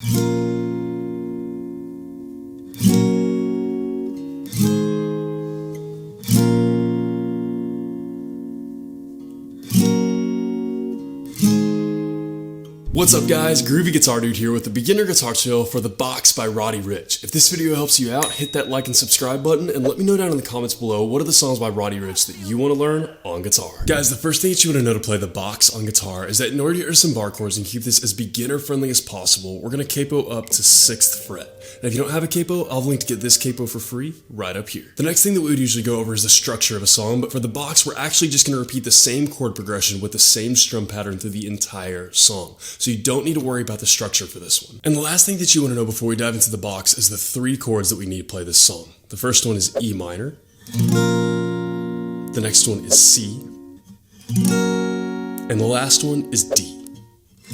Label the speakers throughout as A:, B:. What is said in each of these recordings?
A: What's up guys, Groovy Guitar Dude here with the beginner guitar tutorial for the Box by Roddy Ricch. If this video helps you out, hit that like and subscribe button and let me know down in the comments below what are the songs by Roddy Ricch that you want to learn on guitar. Guys, the first thing that you want to know to play the Box on guitar is that in order to get some bar chords and keep this as beginner friendly as possible, we're going to capo up to 6th fret. And if you don't have a capo, I'll link to get this capo for free right up here. The next thing that we would usually go over is the structure of a song, but for the Box, we're actually just going to repeat the same chord progression with the same strum pattern through the entire song. So you don't need to worry about the structure for this one. And the last thing that you want to know before we dive into the Box is the 3 chords that we need to play this song. The first one is E minor. The next one is C. And the last one is D.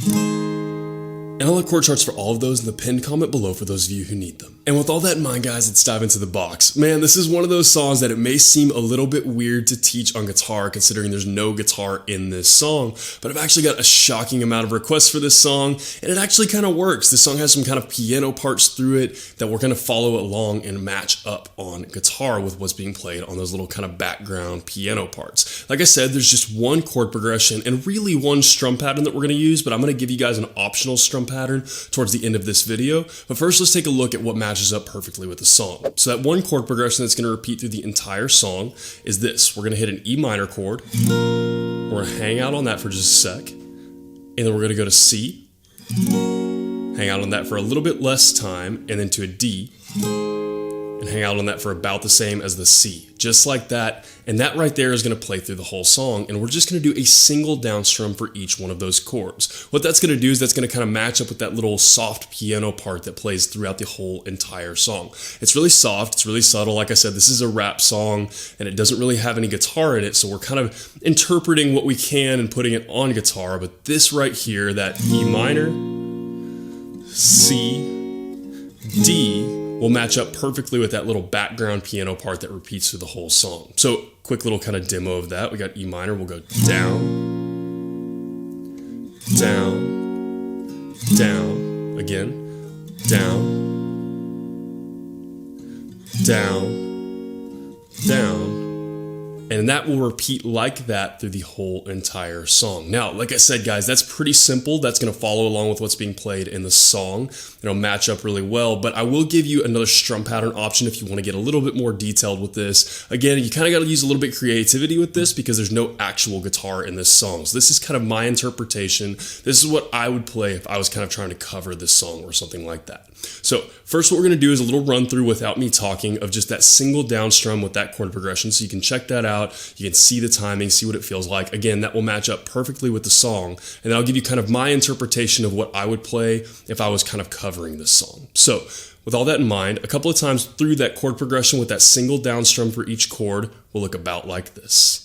A: And I'll have chord charts for all of those in the pinned comment below for those of you who need them. And with all that in mind, guys, let's dive into the Box. Man, this is one of those songs that it may seem a little bit weird to teach on guitar considering there's no guitar in this song, but I've actually got a shocking amount of requests for this song, and it actually kind of works. This song has some kind of piano parts through it that we're going to follow along and match up on guitar with what's being played on those little kind of background piano parts. Like I said, there's just one chord progression and really one strum pattern that we're going to use, but I'm going to give you guys an optional strum pattern towards the end of this video. But first, let's take a look at what matches up perfectly with the song. So that one chord progression that's going to repeat through the entire song is this. We're going to hit an E minor chord. We're going to hang out on that for just a sec. And then we're going to go to C. Hang out on that for a little bit less time. And then to a D. And hang out on that for about the same as the C. Just like that. And that right there is going to play through the whole song. And we're just going to do a single down strum for each one of those chords. What that's going to do is that's going to kind of match up with that little soft piano part that plays throughout the whole entire song. It's really soft. It's really subtle. Like I said, this is a rap song and it doesn't really have any guitar in it. So we're kind of interpreting what we can and putting it on guitar. But this right here, that E minor, C, D, will match up perfectly with that little background piano part that repeats through the whole song. So, quick little kind of demo of that. We got E minor, we'll go down, down, down, again, down, down, down. And that will repeat like that through the whole entire song. Now, like I said, guys, that's pretty simple. That's going to follow along with what's being played in the song. It'll match up really well, but I will give you another strum pattern option if you want to get a little bit more detailed with this. Again, you kind of got to use a little bit of creativity with this because there's no actual guitar in this song. So this is kind of my interpretation. This is what I would play if I was kind of trying to cover this song or something like that. So first what we're going to do is a little run through without me talking of just that single down strum with that chord progression. So you can check that out. You can see the timing, see what it feels like. Again, that will match up perfectly with the song. And then I'll give you kind of my interpretation of what I would play if I was kind of covering this song. So with all that in mind, a couple of times through that chord progression with that single down strum for each chord will look about like this.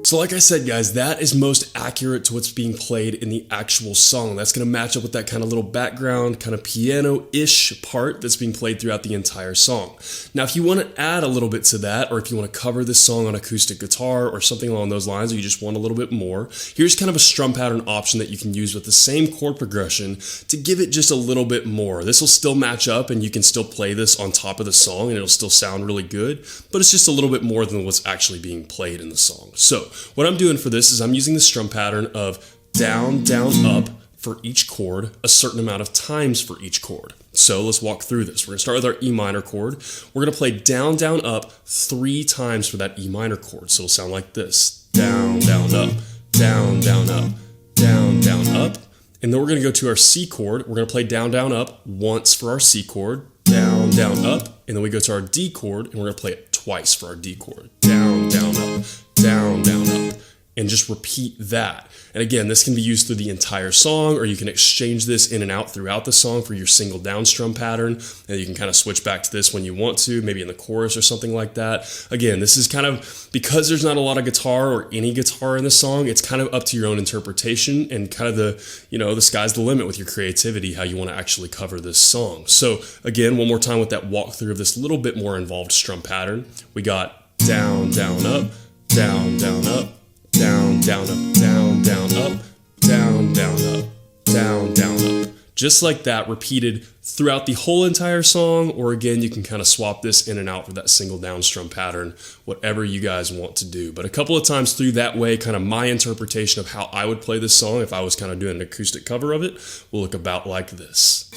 A: So like I said, guys, that is most accurate to what's being played in the actual song. That's going to match up with that kind of little background, kind of piano-ish part that's being played throughout the entire song. Now, if you want to add a little bit to that, or if you want to cover this song on acoustic guitar or something along those lines, or you just want a little bit more, here's kind of a strum pattern option that you can use with the same chord progression to give it just a little bit more. This will still match up and you can still play this on top of the song and it'll still sound really good, but it's just a little bit more than what's actually being played in the song. So what I'm doing for this is I'm using the strum pattern of down, down, up, for each chord, a certain amount of times for each chord. So let's walk through this. We're going to start with our E minor chord. We're going to play down, down, up 3 times for that E minor chord. So it'll sound like this. Down, down, up, down, down, up, down, down, up. And then we're going to go to our C chord. We're going to play down, down, up once for our C chord. Down, down, up. And then we go to our D chord, and we're going to play it twice for our D chord. Down, down, up, down, down, up. And just repeat that. And again, this can be used through the entire song, or you can exchange this in and out throughout the song for your single down strum pattern. And you can kind of switch back to this when you want to, maybe in the chorus or something like that. Again, this is kind of, because there's not a lot of guitar or any guitar in the song, it's kind of up to your own interpretation and kind of the sky's the limit with your creativity, how you want to actually cover this song. So again, one more time with that walkthrough of this little bit more involved strum pattern. We got down, down, up, down, down, up, down, down, up, down, down, up, down, down, up, down, down, up. Just like that, repeated throughout the whole entire song, or again, you can kind of swap this in and out for that single down strum pattern, whatever you guys want to do. But a couple of times through that way, kind of my interpretation of how I would play this song if I was kind of doing an acoustic cover of it will look about like this.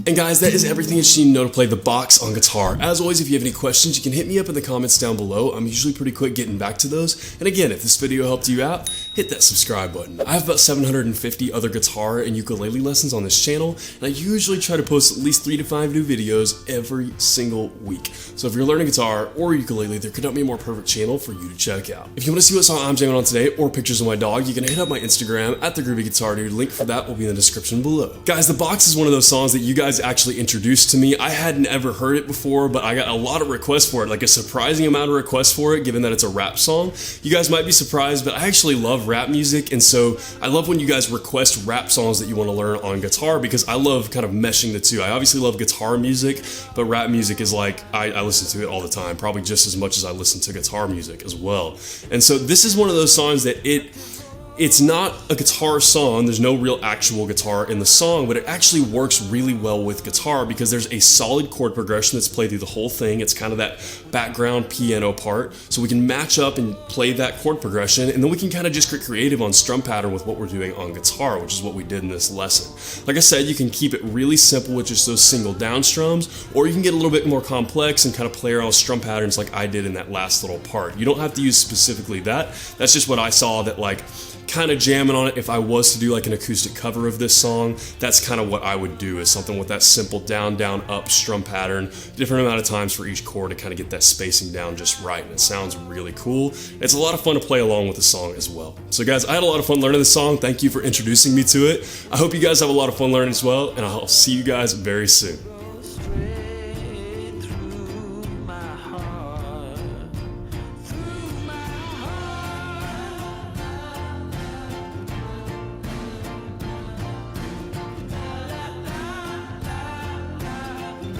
A: And guys, that is everything that you need to know to play the box on guitar. As always, if you have any questions, you can hit me up in the comments down below. I'm usually pretty quick getting back to those. And again, if this video helped you out, hit that subscribe button. I have about 750 other guitar and ukulele lessons on this channel, and I usually try to post at least 3 to 5 new videos every single week. So if you're learning guitar or ukulele, there could not be a more perfect channel for you to check out. If you want to see what song I'm jamming on today or pictures of my dog, you can hit up my Instagram at @thegroovyguitardude. Link for that will be in the description below. Guys, the box is one of those songs that you guys actually introduced to me. I hadn't ever heard it before, but I got a lot of requests for it, like a surprising amount of requests for it, given that it's a rap song. You guys might be surprised, but I actually love rap music, and so I love when you guys request rap songs that you want to learn on guitar, because I love kind of meshing the two. I obviously love guitar music, but rap music is like, I listen to it all the time, probably just as much as I listen to guitar music as well. And so this is one of those songs that it's not a guitar song, there's no real actual guitar in the song, but it actually works really well with guitar because there's a solid chord progression that's played through the whole thing. It's kind of that background piano part, so we can match up and play that chord progression, and then we can kind of just get creative on strum pattern with what we're doing on guitar, which is what we did in this lesson. Like I said, you can keep it really simple with just those single down strums, or you can get a little bit more complex and kind of play around with strum patterns like I did in that last little part. You don't have to use specifically that. That's just what I saw that like kind of jamming on it. If I was to do like an acoustic cover of this song, that's kind of what I would do, is something with that simple down, down, up strum pattern, different amount of times for each chord to kind of get that spacing down just right, and it sounds really cool. It's a lot of fun to play along with the song as well. So guys, I had a lot of fun learning this song. Thank you for introducing me to it. I hope you guys have a lot of fun learning as well, and I'll see you guys very soon.